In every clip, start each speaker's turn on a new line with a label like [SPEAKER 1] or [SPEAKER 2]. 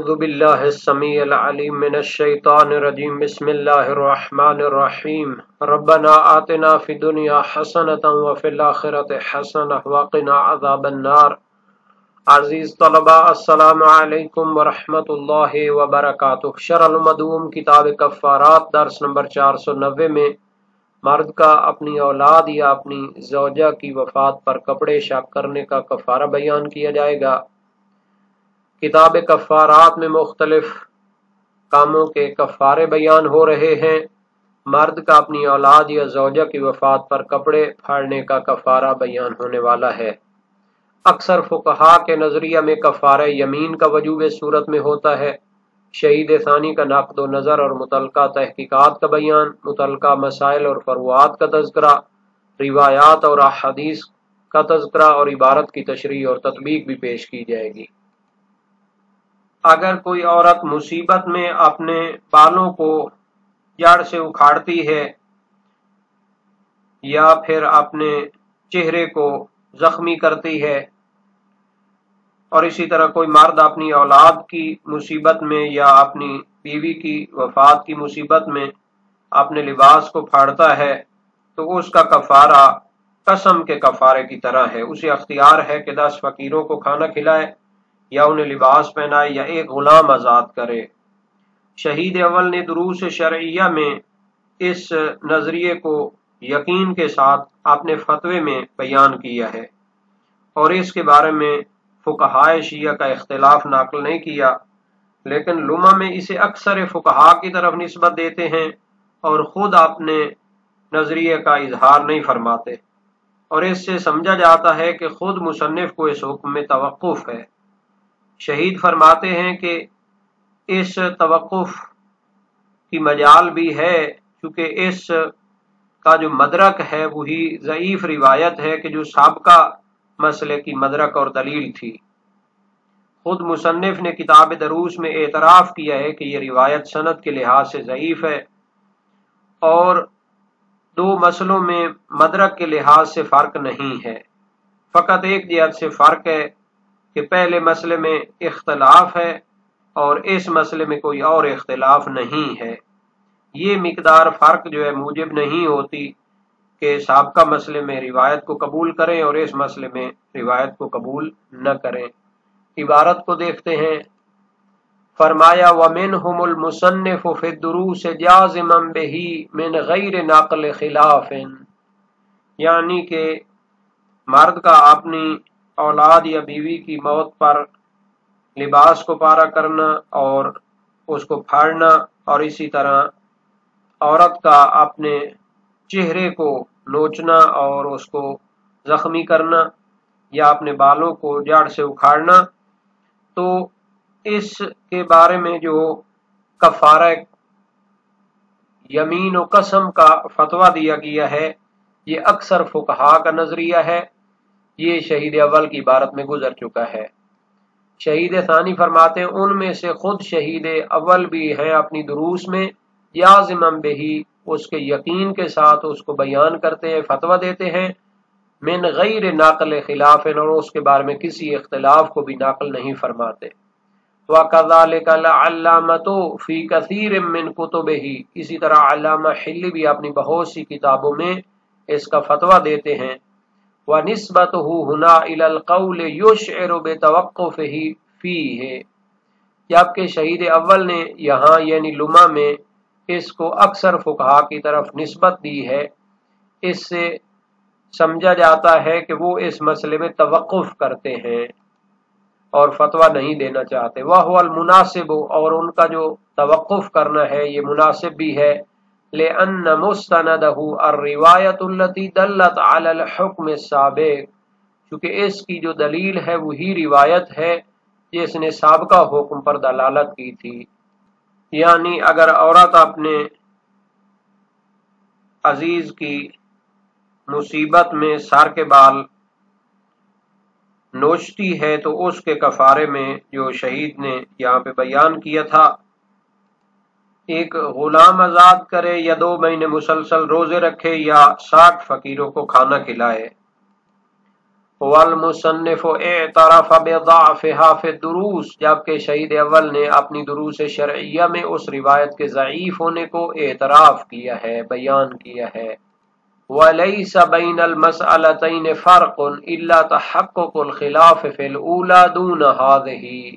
[SPEAKER 1] اعوذ باللہ السمیع العلیم من الشیطان الرجیم بسم اللہ الرحمن الرحیم ربنا آتنا فی الدنیا حسنة وفی الآخرة حسنة وقنا عذاب النار۔ عزیز طلباء السلام علیکم ورحمۃ اللہ وبرکاتہ۔ شرح المدوم کتاب کفارات درس نمبر 490 میں مرد کا اپنی اولاد یا اپنی زوجہ کی وفات پر کپڑے شک کرنے کا کفارہ بیان کیا جائے گا۔ کتاب کفارات میں مختلف کاموں کے کفارے بیان ہو رہے ہیں۔ مرد کا اپنی اولاد یا زوجہ کی وفات پر کپڑے پھاڑنے کا کفارہ بیان ہونے والا ہے۔ اکثر فقہا کے نظریہ میں کفارہ یمین کا وجوب صورت میں ہوتا ہے۔ شہید ثانی کا نقد و نظر اور متعلقہ تحقیقات کا بیان، متعلقہ مسائل اور فروعات کا تذکرہ، روایات اور احادیث کا تذکرہ اور عبارت کی تشریح اور تطبیق بھی پیش کی جائے گی۔ اگر کوئی عورت مصیبت میں اپنے بالوں کو جڑ سے اکھاڑتی ہے یا پھر اپنے چہرے کو زخمی کرتی ہے، اور اسی طرح کوئی مرد اپنی اولاد کی مصیبت میں یا اپنی بیوی کی وفات کی مصیبت میں اپنے لباس کو پھاڑتا ہے، تو اس کا کفارہ قسم کے کفارے کی طرح ہے۔ اسے اختیار ہے کہ 10 فقیروں کو کھانا کھلائے یا انہیں لباس پہنائے یا ایک غلام آزاد کرے۔ شہید اول نے دروس شرعیہ میں اس نظریے کو یقین کے ساتھ اپنے فتوے میں بیان کیا ہے، اور اس کے بارے میں فقہائے شیعہ کا اختلاف نقل نہیں کیا، لیکن لمح میں اسے اکثر فقہا کی طرف نسبت دیتے ہیں اور خود اپنے نظریے کا اظہار نہیں فرماتے، اور اس سے سمجھا جاتا ہے کہ خود مصنف کو اس حکم میں توقف ہے۔ شہید فرماتے ہیں کہ اس توقف کی مجال بھی ہے، چونکہ اس کا جو مدرک ہے وہی ضعیف روایت ہے کہ جو سابقہ مسئلے کی مدرک اور دلیل تھی۔ خود مصنف نے کتاب دروس میں اعتراف کیا ہے کہ یہ روایت سند کے لحاظ سے ضعیف ہے، اور 2 مسئلوں میں مدرک کے لحاظ سے فرق نہیں ہے، فقط ایک جہت سے فرق ہے کہ پہلے مسئلے میں اختلاف ہے اور اس مسئلے میں کوئی اور اختلاف نہیں ہے۔ یہ مقدار فرق جو ہے موجب نہیں ہوتی کہ سابقہ مسئلے میں روایت کو قبول کریں اور اس مسئلے میں روایت کو قبول نہ کریں۔ عبارت کو دیکھتے ہیں۔ فرمایا وَمِنْهُمُ الْمُصَنِّفُ فِي الدُّرُوسِ جَازِمًا بِهِ مِنْ غَيْرِ نَقْلِ خِلَافٍ، یعنی کہ مرد کا اپنی اولاد یا بیوی کی موت پر لباس کو پارا کرنا اور اس کو پھاڑنا، اور اسی طرح عورت کا اپنے چہرے کو نوچنا اور اس کو زخمی کرنا یا اپنے بالوں کو جڑ سے اکھاڑنا، تو اس کے بارے میں جو کفارہ یمین و قسم کا فتویٰ دیا گیا ہے، یہ اکثر فقہا کا نظریہ ہے۔ یہ شہید اول کی عبارت میں گزر چکا ہے۔ شہید ثانی فرماتے ہیں ان میں سے خود شہید اول بھی ہیں اپنی دروس میں جازمًا بہی، اس کے یقین کے ساتھ اس کو بیان کرتے ہیں، فتویٰ دیتے ہیں، من غیر نقل خلاف، اور اس کے بارے میں کسی اختلاف کو بھی نقل نہیں فرماتے۔ وَكَذَلِكَ الْعَلَّامَةُ فِي كَثِيرٍ مِّن كُتُبِهِ، اسی طرح علامہ حلی بھی اپنی بہت سی کتابوں میں اس کا فتویٰ دیتے ہیں۔ وَنِسْبَتُهُ هُنَا إِلَى الْقَوْلِ يُشْعِرُ بِتَوَقُّفِهِ فِيهِ، جبکہ شہید اول نے یہاں یعنی لمح میں اس کو اکثر فقہا کی طرف نسبت دی ہے، اس سے سمجھا جاتا ہے کہ وہ اس مسئلے میں توقف کرتے ہیں اور فتویٰ نہیں دینا چاہتے۔ وَهُوَ الْمُنَاسِبُ، اور ان کا جو توقف کرنا ہے یہ مناسب بھی ہے، لِأَنَّ مُسْتَنَدَهُ الرِّوَایَةُ الَّتِي دَلَّتْ عَلَى الْحُکْمِ السَّابِقِ، چونکہ اس کی جو دلیل ہے وہی روایت ہے جس نے سابقہ حکم پر دلالت کی تھی۔ یعنی اگر عورت اپنے عزیز کی مصیبت میں سر کے بال نوچتی ہے تو اس کے کفارے میں جو شہید نے یہاں پہ بیان کیا تھا، ایک غلام آزاد کرے یا 2 مہینے مسلسل روزے رکھے یا 60 فقیروں کو کھانا کھلائے۔ والمصنف اعترف بضعفها فی الدروس، جبکہ شہید اول نے اپنی دروس شرعیہ میں اس روایت کے ضعیف ہونے کو اعتراف کیا ہے، بیان کیا ہے۔ وَلَيْسَ بَيْنَ الْمَسْأَلَتَيْنِ فَرْقٌ إِلَّا تَحَقُّقُ الْخِلَافِ فِي الْأُولَى دُونَ هَذِهِ،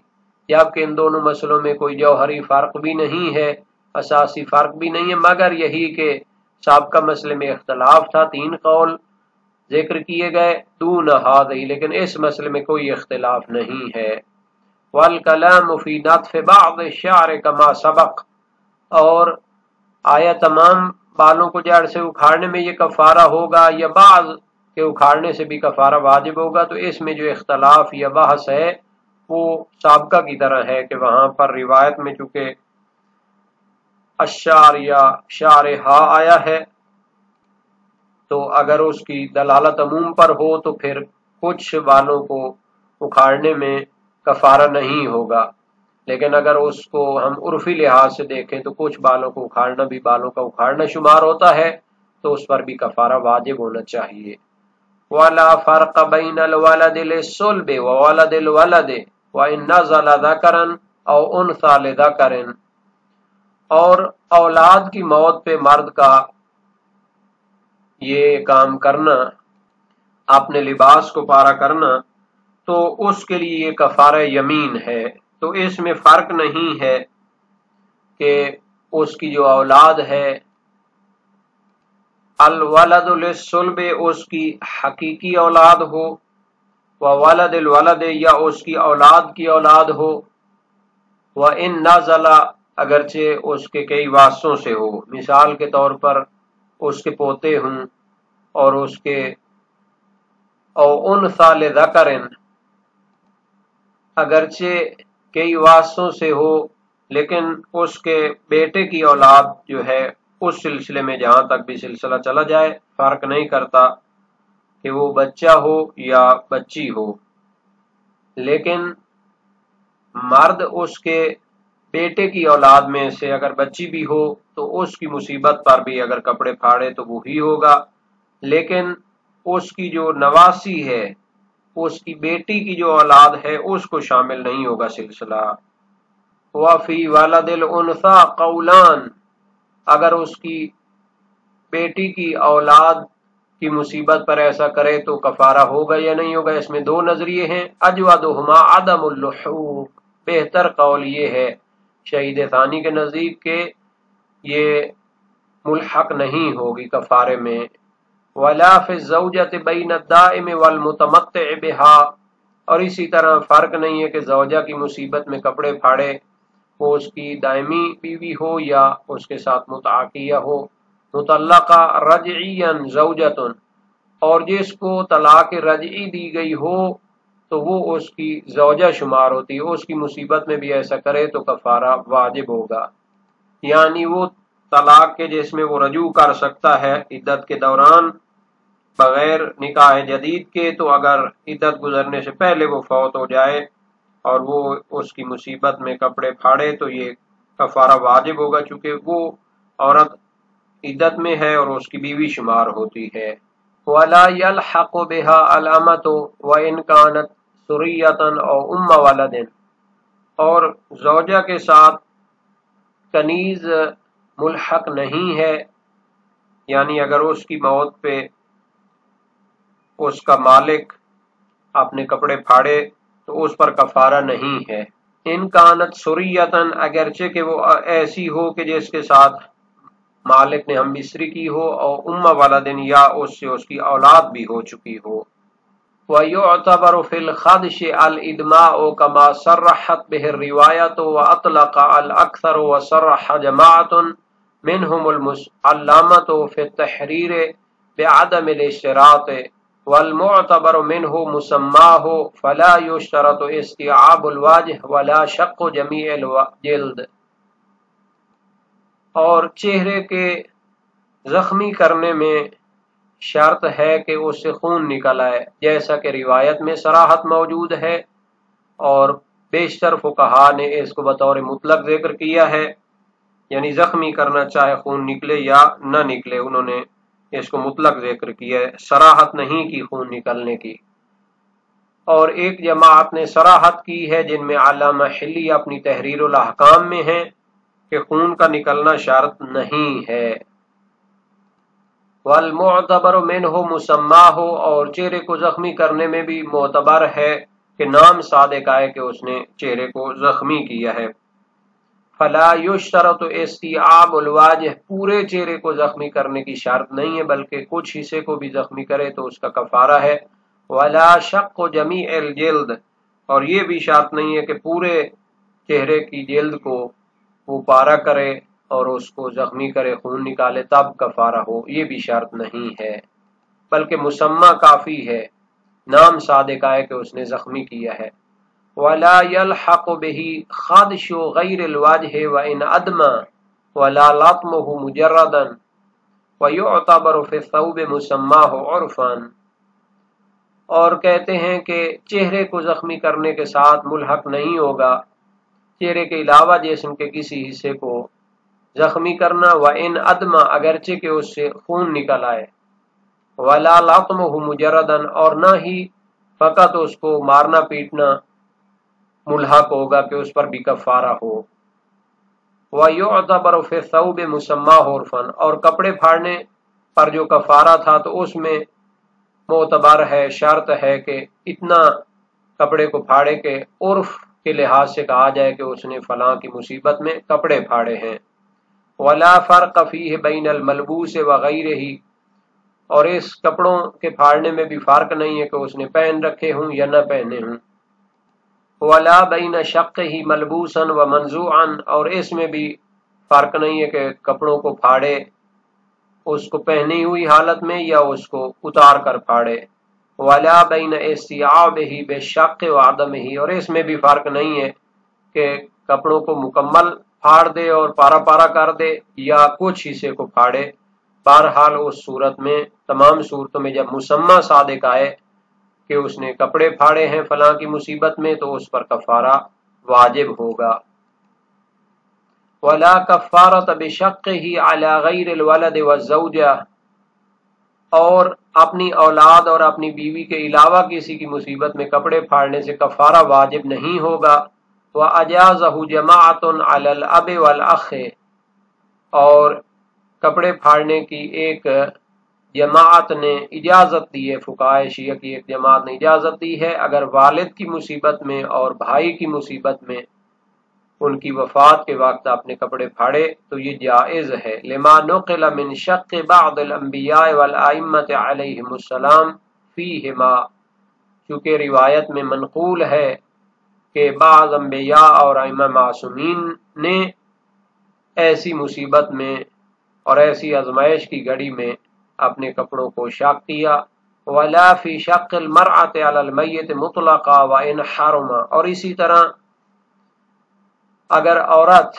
[SPEAKER 1] جبکہ ان دونوں مسئلوں میں کوئی جوہری فرق بھی نہیں ہے، اساسی فرق بھی نہیں ہے، مگر یہی کہ سابقہ مسئلے میں اختلاف تھا، 3 قول ذکر کیے گئے، دون هذه، لیکن اس مسئلے میں کوئی اختلاف نہیں ہے۔ والکلام فی نطف بعض الشعر کما سبق، اور آیا تمام بالوں کو جڑ سے اکھاڑنے میں یہ کفارہ ہوگا یا بعض کے اکھاڑنے سے بھی کفارہ واجب ہوگا، تو اس میں جو اختلاف یا بحث ہے وہ سابقہ کی طرح ہے کہ وہاں پر روایت میں چونکہ الشعر یا شعر ہا آیا ہے، تو اگر اس کی دلالت عموم پر ہو تو پھر کچھ بالوں کو اکھاڑنے میں کفارہ نہیں ہوگا، لیکن اگر اس کو ہم عرفی لحاظ سے دیکھیں تو کچھ بالوں کو اکھاڑنا بھی بالوں کا اکھاڑنا شمار ہوتا ہے، تو اس پر بھی کفارہ واجب ہونا چاہیے۔ وَلَا فَرْقَ بَيْنَ الْوَلَدِ لِلصُّلْبِ وَوَلَدِ الْوَلَدِ وَإِنْ نَزَلَ ذَكَرًا أَوْ أُنْثَىٰ لِذَكَرٍ، اور اولاد کی موت پہ مرد کا یہ کام کرنا، اپنے لباس کو پارا کرنا، تو اس کے لیے یہ کفارہ یمین ہے۔ تو اس میں فرق نہیں ہے کہ اس کی جو اولاد ہے، الولد للصلب اس کی حقیقی اولاد ہو، وولد الولد یا اس کی اولاد کی اولاد ہو، وَإِن نَزَلَ اگرچہ اس کے کئی واسطوں سے ہو، مثال کے طور پر اس کے پوتے ہوں اور اس کے او انثیٰ لذکرن، اگرچہ کئی واسطوں سے ہو لیکن اس کے بیٹے کی اولاد جو ہے اس سلسلے میں جہاں تک بھی سلسلہ چلا جائے فرق نہیں کرتا کہ وہ بچہ ہو یا بچی ہو، لیکن مرد اس کے بیٹے کی اولاد میں سے اگر بچی بھی ہو تو اس کی مصیبت پر بھی اگر کپڑے پھاڑے تو وہی ہوگا، لیکن اس کی جو نواسی ہے، اس کی بیٹی کی جو اولاد ہے اس کو شامل نہیں ہوگا سلسلہ۔ وَفِي وَلَدِ الْأُنْثَىٰ قَوْلَانِ، اگر اس کی بیٹی کی اولاد کی مصیبت پر ایسا کرے تو کفارہ ہوگا یا نہیں ہوگا، اس میں 2 نظریے ہیں۔ اجودہما عدم اللحوق، بہتر قول یہ ہے شہید ثانی کے نزدیک کہ یہ ملحق نہیں ہوگی کفارے میں۔ ولا فی الزوجۃ بین الدائم والمتمتع بها، اور اسی طرح فرق نہیں ہے کہ زوجہ کی مصیبت میں کپڑے پھاڑے وہ اس کی دائمی بیوی ہو یا اس کے ساتھ متعاقیہ ہو۔ مطلقہ رجعیا زوجۃ، اور جس کو طلاق رجعی دی گئی ہو تو وہ اس کی زوجہ شمار ہوتی ہے، اس کی مصیبت میں بھی ایسا کرے تو کفارہ واجب ہوگا، یعنی وہ طلاق کے جس میں وہ رجوع کر سکتا ہے عدت کے دوران بغیر نکاح جدید کے، تو اگر عدت گزرنے سے پہلے وہ فوت ہو جائے اور وہ اس کی مصیبت میں کپڑے پھاڑے تو یہ کفارہ واجب ہوگا، چونکہ وہ عورت عدت میں ہے اور اس کی بیوی شمار ہوتی ہے۔ وَلَا يَلْحَقُ بِهَا الْأَمَةُ وَإِنْ كَانَتْ سُرِيَّةً أَوْ أُمَّ وَلَدٍ، اور زوجہ کے ساتھ کنیز ملحق نہیں ہے، یعنی اگر اس کی موت پہ اس کا مالک اپنے کپڑے پھاڑے تو اس پر کفارہ نہیں ہے۔ ان کانت سریتن، اگرچہ کہ وہ ایسی ہو کہ جس کے ساتھ مالک نے ہم مصری کی ہو، اور ام ولدن، یا اس سے اس کی اولاد بھی ہو چکی ہو۔ وَيُعْتَبَرُ فِي الْخَدْشِ الْإِدْمَاءُ كَمَا صَرَّحَتْ بِهِ الرِّوَايَةُ وَأَطْلَقَ الْأَكْثَرُ وَصَرَّحَ جَمَاعَةٌ مِنْهُمُ الْعَلَّامَةُ فِي التَّحْرِيرِ بِعَدَمِ الْاشْتِرَاطِ وَالْمُعْتَبَرُ مِنْهُ مُسَمَّاهُ فَلَا يُشْتَرَطُ اسْتِيعَابُ الْوَجْهِ وَلَا شَقُّ جَمِيعِ الْجِلْدِ، اور چہرے کے زخمی کرنے میں شرط ہے کہ اس سے خون نکل آئے، جیسا کہ روایت میں صراحت موجود ہے، اور بیشتر فقہا نے اس کو بطور مطلق ذکر کیا ہے، یعنی زخمی کرنا چاہے خون نکلے یا نہ نکلے، انہوں نے اس کو مطلق ذکر کیا ہے، صراحت نہیں کی خون نکلنے کی۔ اور ایک جماعت نے صراحت کی ہے جن میں علامہ حلی اپنی تحریر الاحکام میں ہیں کہ خون کا نکلنا شرط نہیں ہے۔ والمعتبر منہ مسمہ ہو، اور چہرے کو زخمی کرنے میں بھی معتبر ہے کہ نام صادق آئے کہ اس نے چہرے کو زخمی کیا ہے۔ فلا یشترط استیعاب الواجہ، پورے چہرے کو زخمی کرنے کی شرط نہیں ہے بلکہ کچھ حصے کو بھی زخمی کرے تو اس کا کفارہ ہے۔ ولا شق جمیع الجلد، اور یہ بھی شرط نہیں ہے کہ پورے چہرے کی جلد کو وہ پارا کرے اور اس کو زخمی کرے، خون نکالے تب کفارہ ہو، یہ بھی شرط نہیں ہے بلکہ مسمى کافی ہے، نام صادق آئے کہ اس نے زخمی کیا ہے۔ ولا يلحق به خدش غیر الوجه وان ادمى ولا لطمه مجردا ويعتبر في الثوب مسماه عرفا، اور کہتے ہیں کہ چہرے کو زخمی کرنے کے ساتھ ملحق نہیں ہوگا چہرے کے علاوہ جسم کے کسی حصے کو زخمی کرنا، وان ادمى اگرچہ کہ اس سے خون نکل آئے، ولا لطمه مجردا، اور نہ ہی فقط اس کو مارنا پیٹنا ملحق ہوگا کہ اس پر بھی کفارہ ہو۔ وَيُعْتَبَرُ فِي الثَّوْبِ مُسَمَّاهُ عُرْفًا، اور کپڑے پھاڑنے پر جو کفارہ تھا تو اس میں معتبر ہے، شرط ہے کہ اتنا کپڑے کو پھاڑے کہ عرف کے لحاظ سے کہا جائے کہ اس نے فلاں کی مصیبت میں کپڑے پھاڑے ہیں۔ وَلَا فَرْقَ فِيهِ بَيْنَ الْمَلْبُوسِ وَغَيْرِهِ، اور اس کپڑوں کے پھاڑنے میں بھی فرق نہیں ہے کہ اس نے پہن رکھے ہوں یا نہ پہنے ہوں۔ ولا بین شقہ ملبوسا و منزوعا، اور اس میں بھی فرق نہیں ہے کہ کپڑوں کو پھاڑے اس کو پہنی ہوئی حالت میں یا اس کو اتار کر پھاڑے۔ ولا بین استیعابہ بالشق وعدمہ، اور اس میں بھی فرق نہیں ہے کہ کپڑوں کو مکمل پھاڑ دے اور پارا پارا کر دے یا کچھ حصے کو پھاڑے۔ بہرحال اس صورت میں، تمام صورتوں میں جب مسمى صادق آئے کہ اس نے کپڑے پھاڑے ہیں فلاں کی مصیبت میں تو اس پر کفارہ واجب ہوگا۔ ولا کفارۃ بشقہ علی غیر الولد والزوجہ، اور اپنی اولاد اور اپنی بیوی کے علاوہ کسی کی مصیبت میں کپڑے پھاڑنے سے کفارہ واجب نہیں ہوگا۔ واجازہ جماعۃ علی الاب والاخ، اور کپڑے پھاڑنے کی ایک جماعت نے اجازت دی ہے، فقہائے شیعہ کی ایک جماعت نے اجازت دی ہے اگر والد کی مصیبت میں اور بھائی کی مصیبت میں ان کی وفات کے وقت اپنے کپڑے پھاڑے تو یہ جائز ہے۔ لما نقل من شق بعض الانبیاء والائمۃ علیہم السلام فیہما، چونکہ روایت میں منقول ہے کہ بعض انبیاء اور ائمہ معصومین نے ایسی مصیبت میں اور ایسی آزمائش کی گھڑی میں اپنے کپڑوں کو شق کیا۔ ولا فی شق المرأۃ علی المیت مطلقا وان حرم، اور اسی طرح اگر عورت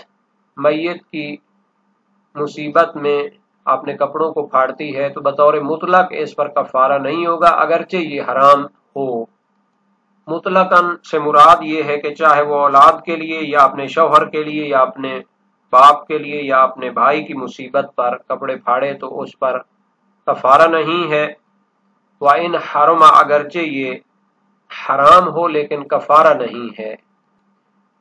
[SPEAKER 1] میت کی مصیبت میں اپنے کپڑوں کو پھاڑتی ہے تو بطور مطلق اس پر کفارہ نہیں ہوگا اگرچہ یہ حرام ہو۔ مطلقاً سے مراد یہ ہے کہ چاہے وہ اولاد کے لیے یا اپنے شوہر کے لیے یا اپنے باپ کے لیے یا اپنے بھائی کی مصیبت پر کپڑے پھاڑے تو اس پر کفارہ نہیں ہے۔ وَإِنْ حَرُمَ، اگرچہ یہ حرام ہو لیکن کفارہ نہیں ہے۔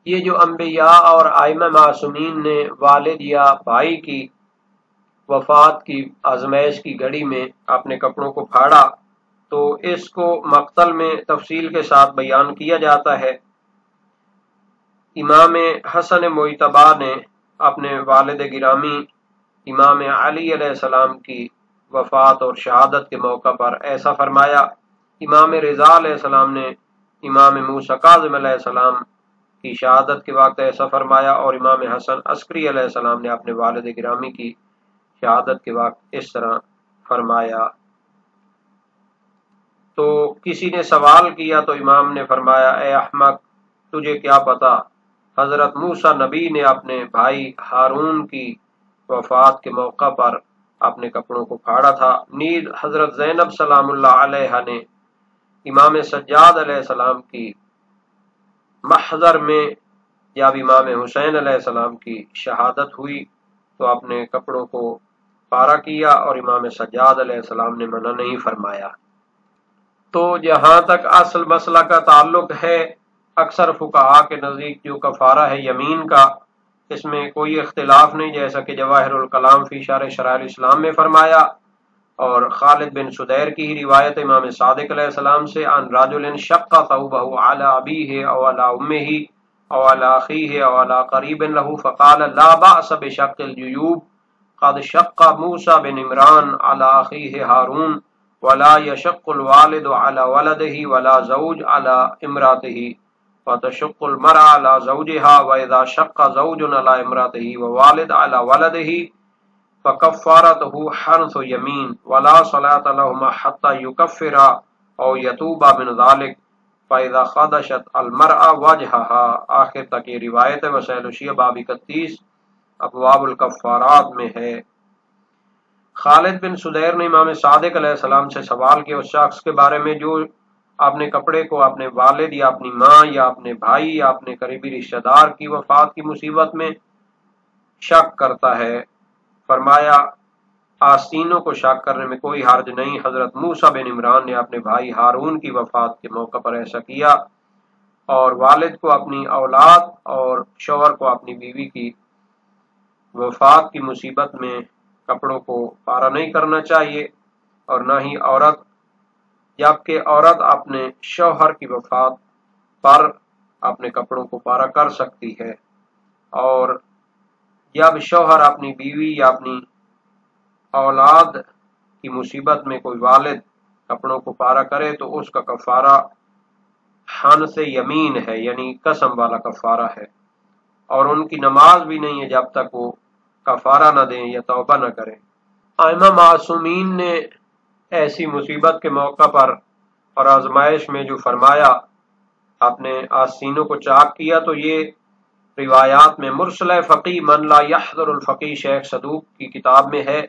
[SPEAKER 1] یہ جو انبیاء اور ائمہ معصومین نے والد یا بھائی کی وفات کی آزمائش کی گھڑی میں اپنے کپڑوں کو پھاڑا تو اس کو مقتل میں تفصیل کے ساتھ بیان کیا جاتا ہے۔ امام حسن مجتبی نے اپنے والد گرامی امام علی علیہ السلام کی وفات اور شہادت کے موقع پر ایسا فرمایا۔ امام رضا علیہ السلام نے امام موسیٰ کاظم علیہ السلام کی شہادت کے وقت ایسا فرمایا، اور امام حسن عسکری علیہ السلام نے اپنے والد گرامی کی شہادت کے وقت اس طرح فرمایا۔ تو کسی نے سوال کیا تو امام نے فرمایا، اے احمق، تجھے کیا پتا، حضرت موسیٰ نبی نے اپنے بھائی ہارون کی وفات کے موقع پر اپنے کپڑوں کو پھاڑا تھا۔ نیز حضرت زینب سلام اللہ علیہ نے امام سجاد علیہ السلام کی محضر میں جب امام حسین علیہ السلام کی شہادت ہوئی تو اپنے کپڑوں کو پارا کیا، اور امام سجاد علیہ السلام نے منع نہیں فرمایا۔ تو جہاں تک اصل مسئلہ کا تعلق ہے، اکثر فقہا کے نزدیک جو کفارہ ہے یمین کا، اس میں کوئی اختلاف نہیں، جیسا کہ جواہر الکلام فی شرح شرائع الاسلام میں فرمایا، اور خالد بن سدیر کی ہی روایت امام صادق علیہ السلام سے، عن رجل شق ثوبہ علی ابیہ او علی امہ او علی اخیہ او علی قریب لہ فقال لا بأس بشق الجیوب قد شق موسیٰ بن عمران علی اخیہ ہارون ولا یشق الوالد علی ولدہ ولا زوج علی امراتہ فتشق المرأة على زوجها وإذا شق زوج على امرأته ووالد على ولده فكفارته حنث يمين ولا صلاة لهما حتى يكفرا أو يتوبا من ذلك فإذا خدشت المرأة وجهها. آخر تک یہ روایت ہے، وسائل الشیعہ باب 31 ابواب الکفارات میں ہے۔ خالد بن سدیر نے امام صادق علیہ السلام سے سوال کیا اس شخص کے بارے میں جو اپنے کپڑے کو اپنے والد یا اپنی ماں یا اپنے بھائی یا اپنے قریبی رشتہ دار کی وفات کی مصیبت میں شک کرتا ہے۔ فرمایا آستینوں کو شک کرنے میں کوئی حرج نہیں، حضرت موسیٰ بن عمران نے اپنے بھائی ہارون کی وفات کے موقع پر ایسا کیا، اور والد کو اپنی اولاد اور شوہر کو اپنی بیوی کی وفات کی مصیبت میں کپڑوں کو پارا نہیں کرنا چاہیے، اور نہ ہی عورت، جبکہ عورت اپنے شوہر کی وفات پر اپنے کپڑوں کو پارا کر سکتی ہے، اور جب شوہر اپنی بیوی یا اپنی اولاد کی مصیبت میں کوئی والد کپڑوں کو پارا کرے تو اس کا کفارہ حنث یمین ہے، یعنی قسم والا کفارہ ہے، اور ان کی نماز بھی نہیں ہے جب تک وہ کفارہ نہ دیں یا توبہ نہ کریں۔ ائمہ معصومین نے ایسی مصیبت کے موقع پر اور آزمائش میں جو فرمایا اپنے آستینوں کو چاک کیا، تو یہ روایات میں مرسل فقی من لا یحضر الفقی شیخ صدوق کی کتاب میں ہے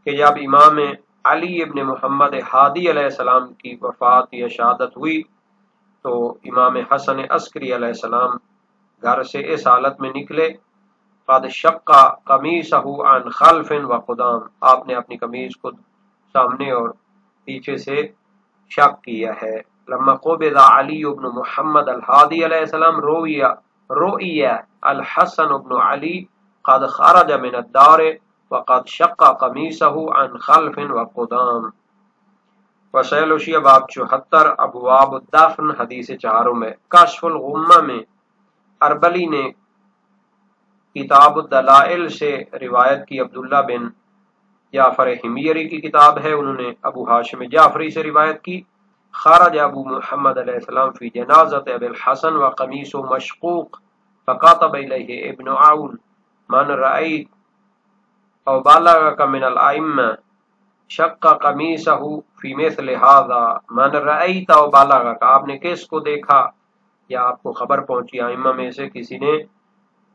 [SPEAKER 1] کہ جب امام علی ابن محمد ہادی علیہ السلام کی وفات یا شہادت ہوئی تو امام حسن عسکری علیہ السلام گھر سے اس حالت میں نکلے، قد شق قمیصہ عن خلف و قدام، آپ نے اپنی قمیض کو سامنے اور پیچھے سے شق کیا ہے۔ لما قبض علی بن محمد الہادی علیہ السلام روئی الحسن بن علی قد خرج من الدار وقد شق قمیصہ عن خلف و قدام۔ وسائل الشیعہ باب 74 ابواب الدفن حدیث 4 میں۔ کشف الغمہ میں اربلی نے کتاب الدلائل سے روایت کی، عبداللہ بن جعفر حمیری کی کتاب ہے، انہوں نے ابو ہاشم جعفری سے روایت کی، خرج ابو محمد علیہ السلام فی جنازت ابی الحسن و قمیص مشقوق فکاتب الیہ ابن عون من رأیت او بالغک من الائمہ شق قمیصہ فی مثل ھذا من رأیت او بالغک، آپ نے کس کو دیکھا یا آپ کو خبر پہنچی ائمہ میں سے کسی نے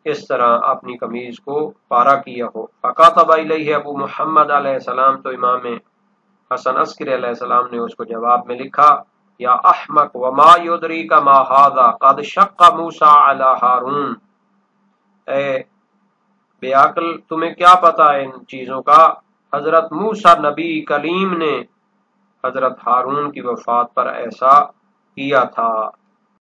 [SPEAKER 1] اس طرح اپنی قمیض کو پارا کیا ہو۔ فکاتب الیہ ابو محمد علیہ السلام، تو امام حسن عسکری علیہ السلام نے اس کو جواب میں لکھا، یا احمق وما یدریک ما ھذا قد شق موسیٰ علی ہارون، اے بے عقل تمہیں کیا پتا ہے ان چیزوں کا، حضرت موسیٰ نبی کلیم نے حضرت ہارون کی وفات پر ایسا کیا تھا۔